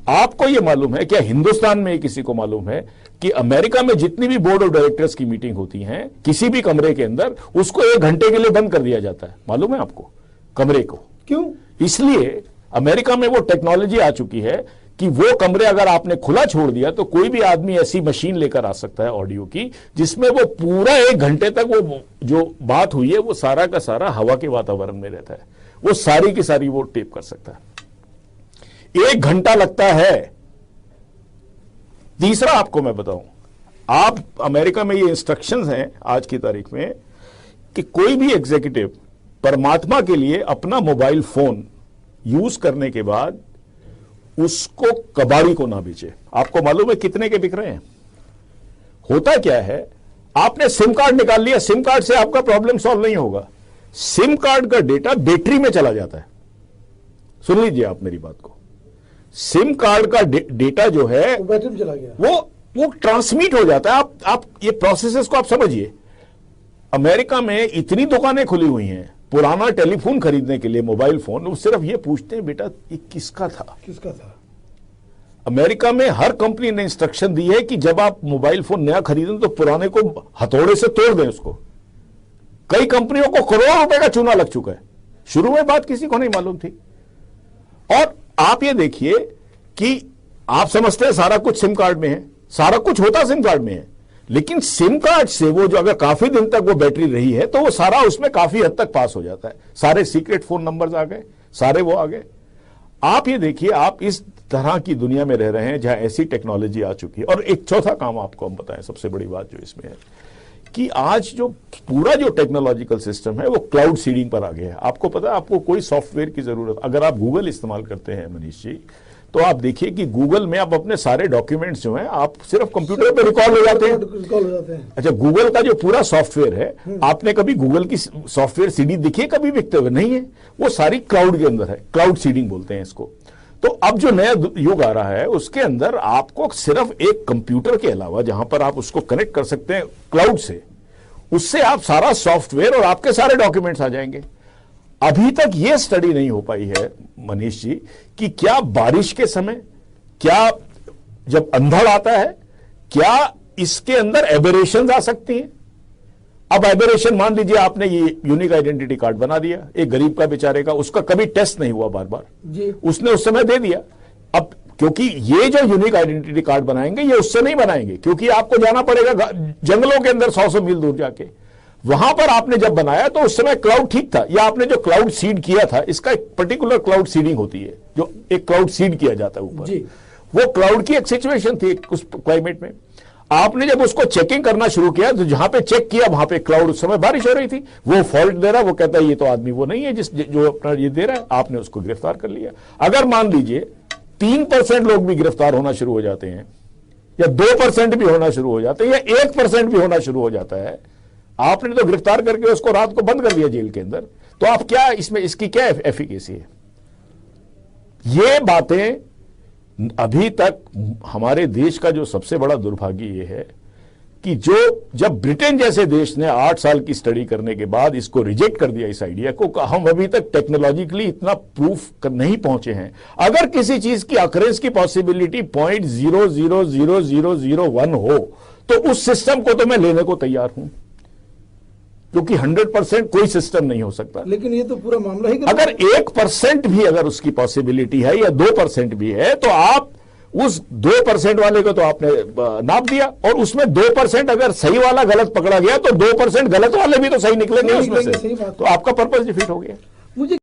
आपको यह मालूम है, क्या हिंदुस्तान में किसी को मालूम है कि अमेरिका में जितनी भी बोर्ड ऑफ डायरेक्टर्स की मीटिंग होती है किसी भी कमरे के अंदर, उसको 1 घंटे के लिए बंद कर दिया जाता है? मालूम है आपको? कमरे को क्यों? इसलिए अमेरिका में वो टेक्नोलॉजी आ चुकी है कि वो कमरे अगर आपने खुला छोड़ दिया तो कोई भी आदमी ऐसी मशीन लेकर आ सकता है ऑडियो की, जिसमें वो पूरा 1 घंटे तक वो जो बात हुई है वो सारा का सारा हवा के वातावरण में रहता है, वो सारी की सारी वो टेप कर सकता है। 1 घंटा लगता है। तीसरा आपको मैं बताऊं, आप अमेरिका में ये इंस्ट्रक्शंस हैं आज की तारीख में कि कोई भी एग्जीक्यूटिव परमात्मा के लिए अपना मोबाइल फोन यूज करने के बाद उसको कबाड़ी को ना बेचे। आपको मालूम है कितने के बिक रहे हैं? होता क्या है, आपने सिम कार्ड निकाल लिया, सिम कार्ड से आपका प्रॉब्लम सॉल्व नहीं होगा। सिम कार्ड का डेटा बैटरी में चला जाता है। सुन लीजिए आप मेरी बात को, सिम कार्ड का डेटा जो है बैटरी में चला गया, वो ट्रांसमिट हो जाता है। आप ये प्रोसेसेस को आप समझिए। अमेरिका में इतनी दुकानें खुली हुई हैं पुराना टेलीफोन खरीदने के लिए, मोबाइल फोन, वो सिर्फ ये पूछते हैं बेटा ये किसका था। अमेरिका में हर कंपनी ने इंस्ट्रक्शन दी है कि जब आप मोबाइल फोन नया खरीदें तो पुराने को हथौड़े से तोड़ दें उसको। कई कंपनियों को करोड़ों रुपए का चूना लग चुका है। शुरू में बात किसी को नहीं मालूम थी। और आप ये देखिए कि आप समझते हैं सारा कुछ सिम कार्ड में है, सारा कुछ होता सिम कार्ड में है, लेकिन सिम कार्ड से वो जो अगर काफी दिन तक वो बैटरी रही है तो वो सारा उसमें काफी हद तक पास हो जाता है। सारे सीक्रेट फोन नंबर्स आ गए, सारे वो आ गए। आप ये देखिए, आप इस तरह की दुनिया में रह रहे हैं जहां ऐसी टेक्नोलॉजी आ चुकी है। और एक चौथा काम आपको हम बताएं, सबसे बड़ी बात जो इसमें है कि आज जो पूरा जो टेक्नोलॉजिकल सिस्टम है वो क्लाउड सीडिंग पर आ गया है। आपको पता है, आपको कोई सॉफ्टवेयर की जरूरत, अगर आप गूगल इस्तेमाल करते हैं मनीष जी, तो आप देखिए कि गूगल में आप अपने सारे डॉक्यूमेंट्स जो हैं आप सिर्फ कंप्यूटर पे रिकॉर्ड हो जाते हैं। अच्छा, गूगल का जो पूरा सॉफ्टवेयर है, आपने कभी गूगल की सॉफ्टवेयर सीडी दिखी है कभी बिकते हुए? नहीं है। वो सारी क्लाउड के अंदर है, क्लाउड सीडिंग बोलते हैं इसको। तो अब जो नया युग आ रहा है उसके अंदर आपको सिर्फ एक कंप्यूटर के अलावा जहां पर आप उसको कनेक्ट कर सकते हैं क्लाउड से, उससे आप सारा सॉफ्टवेयर और आपके सारे डॉक्यूमेंट्स आ जाएंगे। अभी तक यह स्टडी नहीं हो पाई है मनीष जी कि क्या बारिश के समय, क्या जब अंधड़ आता है, क्या इसके अंदर एबेरेशंस आ सकती हैं। अब एबेरेशन, मान लीजिए आपने ये यूनिक आइडेंटिटी कार्ड बना दिया एक गरीब का, बेचारे का, उसका कभी टेस्ट नहीं हुआ, बार बार उसने उस समय दे दिया। अब क्योंकि ये जो यूनिक आइडेंटिटी कार्ड बनाएंगे ये उससे नहीं बनाएंगे, क्योंकि आपको जाना पड़ेगा जंगलों के अंदर 100 मील दूर जाके। वहां पर आपने जब बनाया तो उस समय क्लाउड ठीक था, या आपने जो क्लाउड सीड किया था, इसका एक पर्टिकुलर क्लाउड सीडिंग होती है, जो एक क्लाउड सीड किया जाता है ऊपर, वो क्लाउड की एक सिचुएशन थी उस क्लाइमेट में। आपने जब उसको चेकिंग करना शुरू किया तो जहां पे चेक किया वहां पे क्लाउड, उस समय बारिश हो रही थी, वो फॉल्ट दे रहा, वो कहता है ये तो आदमी वो नहीं है जो अपना ये दे रहा है, आपने उसको गिरफ्तार कर लिया। अगर मान लीजिए 3% लोग भी गिरफ्तार होना शुरू हो जाते हैं, या 2% भी होना शुरू हो जाते हैं, या 1% भी होना शुरू हो जाता है, आपने तो गिरफ्तार करके उसको रात को बंद कर दिया जेल के अंदर, तो आप क्या इसमें, इसकी क्या एफिकेसी है? ये बातें अभी तक हमारे देश का जो सबसे बड़ा दुर्भाग्य ये है कि जब ब्रिटेन जैसे देश ने 8 साल की स्टडी करने के बाद इसको रिजेक्ट कर दिया, इस आइडिया को, हम अभी तक टेक्नोलॉजिकली इतना प्रूफ नहीं पहुंचे हैं। अगर किसी चीज की अकरेंस की पॉसिबिलिटी 0.00001 हो तो उस सिस्टम को तो मैं लेने को तैयार हूं, क्योंकि 100% कोई सिस्टम नहीं हो सकता। लेकिन ये तो पूरा मामला ही, अगर 1% भी अगर उसकी पॉसिबिलिटी है या 2% भी है, तो आप उस 2% वाले को तो आपने नाप दिया, और उसमें 2% अगर सही वाला गलत पकड़ा गया तो 2% गलत वाले भी तो सही निकलेंगे उसमें से, तो आपका पर्पस डिफीट हो गया। मुझे